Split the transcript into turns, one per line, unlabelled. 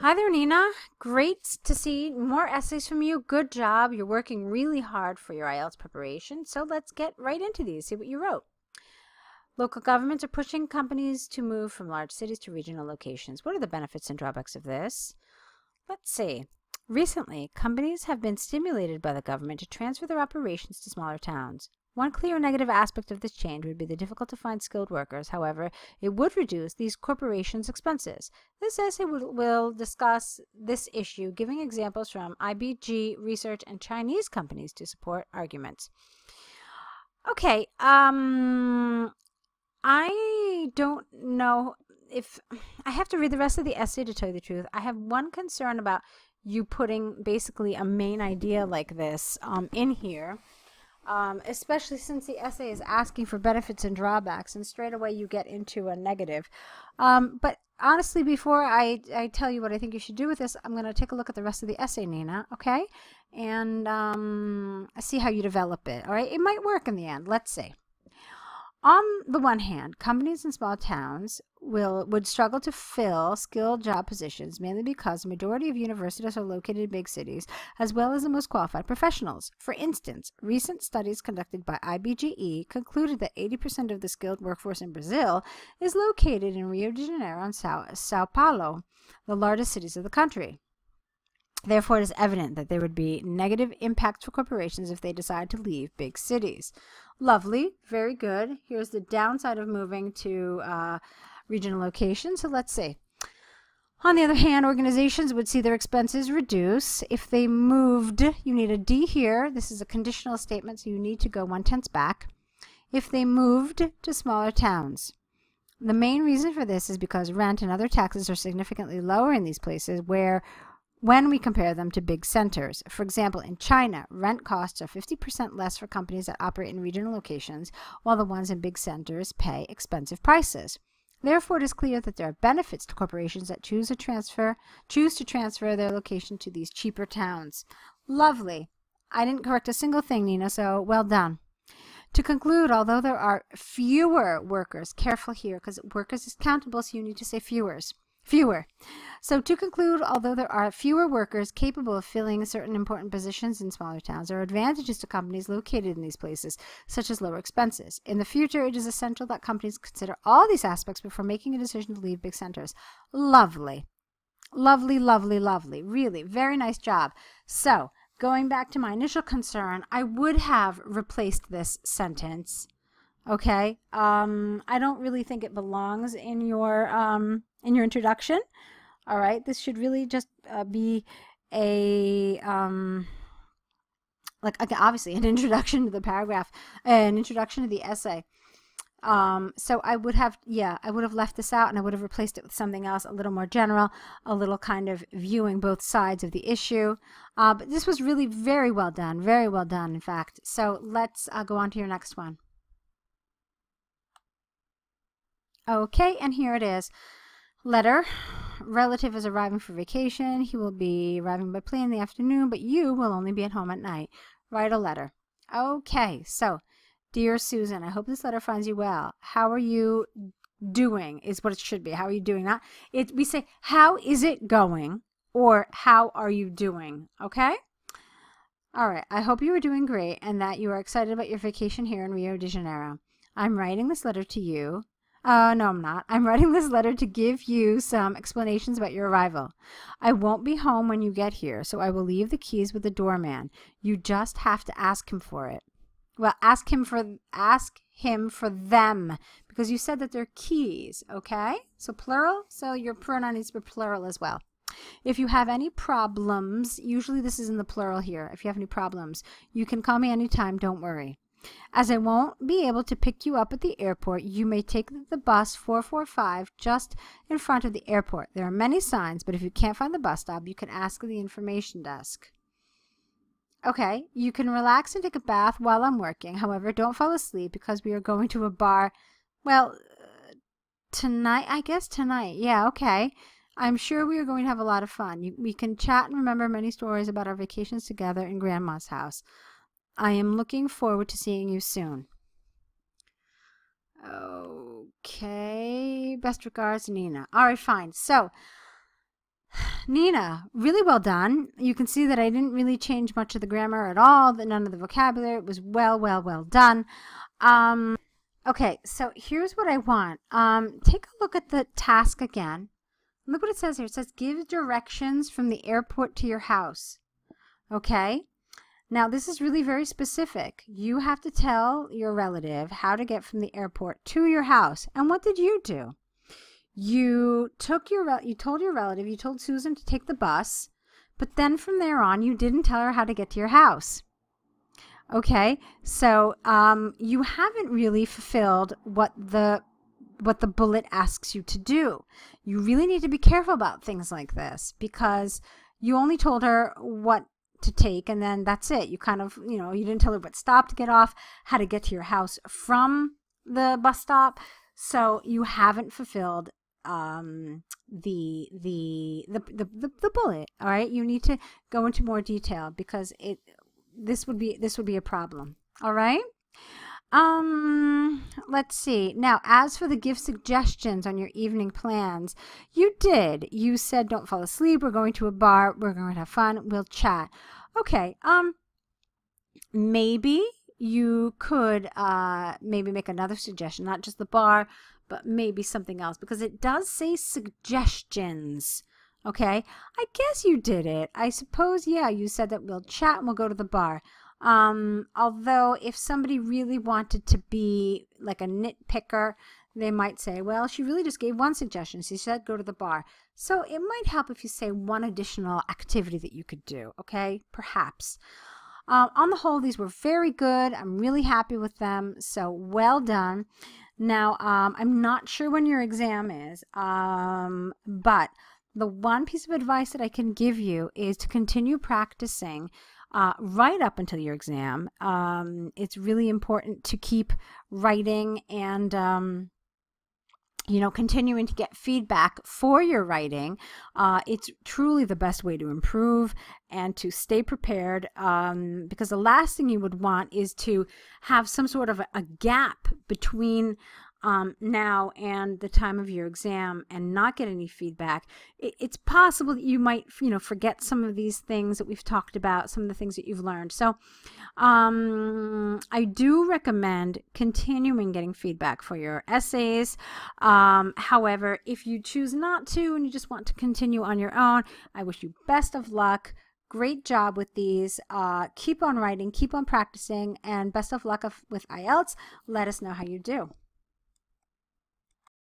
Hi there, Nina. Great to see more essays from you. Good job. You're working really hard for your IELTS preparation. So let's get right into these. See what you wrote. Local governments are pushing companies to move from large cities to regional locations. What are the benefits and drawbacks of this? Let's see. Recently, companies have been stimulated by the government to transfer their operations to smaller towns. One clear negative aspect of this change would be the difficult to find skilled workers. However, it would reduce these corporations' expenses. This essay will discuss this issue, giving examples from IBG research and Chinese companies to support arguments. Okay, I don't know if I have to read the rest of the essay to tell you the truth. I have one concern about you putting basically a main idea like this in here. Especially since the essay is asking for benefits and drawbacks, and straight away you get into a negative. But honestly, before I tell you what I think you should do with this, I'm going to take a look at the rest of the essay, Nina, okay? And see how you develop it, all right? It might work in the end. Let's see. On the one hand, companies in small towns would struggle to fill skilled job positions, mainly because the majority of universities are located in big cities, as well as the most qualified professionals. For instance, recent studies conducted by IBGE concluded that 80% of the skilled workforce in Brazil is located in Rio de Janeiro and Sao Paulo, the largest cities of the country. Therefore, it is evident that there would be negative impacts for corporations if they decide to leave big cities. Lovely, very good. Here's the downside of moving to regional locations. So let's see. On the other hand, organizations would see their expenses reduce. If they moved, you need a D here. This is a conditional statement, so you need to go 1/10 back. If they moved to smaller towns. The main reason for this is because rent and other taxes are significantly lower in these places when we compare them to big centers. For example, in China, rent costs are 50% less for companies that operate in regional locations, while the ones in big centers pay expensive prices. Therefore, it is clear that there are benefits to corporations that choose to transfer their location to these cheaper towns. Lovely. I didn't correct a single thing, Nina, so well done. To conclude, although there are fewer workers, careful here, because workers is countable, so you need to say fewer. So to conclude, although there are fewer workers capable of filling certain important positions in smaller towns, there are advantages to companies located in these places, such as lower expenses. In the future, it is essential that companies consider all these aspects before making a decision to leave big centers. Lovely. Lovely, lovely, lovely. Really, very nice job. So, going back to my initial concern, I would have replaced this sentence. Okay, I don't really think it belongs in your introduction. All right, this should really just be a like obviously an introduction to the paragraph, an introduction to the essay. So I would have left this out, and I would have replaced it with something else, a little more general, a little kind of viewing both sides of the issue. But this was really very well done, in fact. So let's go on to your next one. Okay, and here it is. Letter. Relative is arriving for vacation. He will be arriving by plane in the afternoon, but you will only be at home at night. Write a letter. Okay, so, dear Susan, I hope this letter finds you well. How are you doing is what it should be. How are you doing? We say, how is it going? Or, how are you doing? Okay? All right, I hope you are doing great and that you are excited about your vacation here in Rio de Janeiro. I'm writing this letter to you. No, I'm not. I'm writing this letter to give you some explanations about your arrival. I won't be home when you get here, so I will leave the keys with the doorman. You just have to ask him for it. Well, ask him for them, because you said that they're keys, okay? So plural, so your pronoun needs to be plural as well. If you have any problems, usually this is in the plural here. If you have any problems, you can call me anytime, don't worry. As I won't be able to pick you up at the airport, you may take the bus 445 just in front of the airport. There are many signs, but if you can't find the bus stop, you can ask the information desk. Okay, you can relax and take a bath while I'm working. However, don't fall asleep because we are going to a bar. Well, tonight, I guess tonight. Yeah, okay. I'm sure we are going to have a lot of fun. We can chat and remember many stories about our vacations together in Grandma's house. I am looking forward to seeing you soon. Okay. Best regards, Nina. All right, fine. So, Nina, really well done. You can see that I didn't really change much of the grammar at all, that none of the vocabulary. It was well done. Okay, so here's what I want. Take a look at the task again. Look what it says here. It says, give directions from the airport to your house. Okay? Now, this is really very specific. You have to tell your relative how to get from the airport to your house. And what did you do? You told your relative, you told Susan to take the bus, but then from there on, you didn't tell her how to get to your house. Okay, so you haven't really fulfilled what the bullet asks you to do. You really need to be careful about things like this, because you only told her what to take, and then that's it. You kind of, you didn't tell her what stop to get off, how to get to your house from the bus stop. So you haven't fulfilled the bullet. All right, you need to go into more detail, because this would be a problem. All right. Let's see. Now, as for the gift suggestions on your evening plans, you said don't fall asleep, we're going to a bar, we're going to have fun, we'll chat. Okay. Maybe you could maybe make another suggestion, not just the bar, but maybe something else, because it does say suggestions. Okay, I guess you did it. I suppose, yeah, you said that we'll chat and we'll go to the bar. Although if somebody really wanted to be like a nitpicker, they might say, well, she really just gave one suggestion. She said go to the bar. So it might help if you say one additional activity that you could do, okay? Perhaps. On the whole, these were very good. I'm really happy with them, so well done. Now, I'm not sure when your exam is, but the one piece of advice that I can give you is to continue practicing right up until your exam. It's really important to keep writing and continuing to get feedback for your writing. It's truly the best way to improve and to stay prepared, because the last thing you would want is to have some sort of a gap between now and the time of your exam and not get any feedback. It's possible that you might forget some of these things that we've talked about, some of the things that you've learned. So I do recommend continuing getting feedback for your essays. However, if you choose not to and you just want to continue on your own, I wish you best of luck. Great job with these. Keep on writing, keep on practicing, and best of luck with IELTS. Let us know how you do.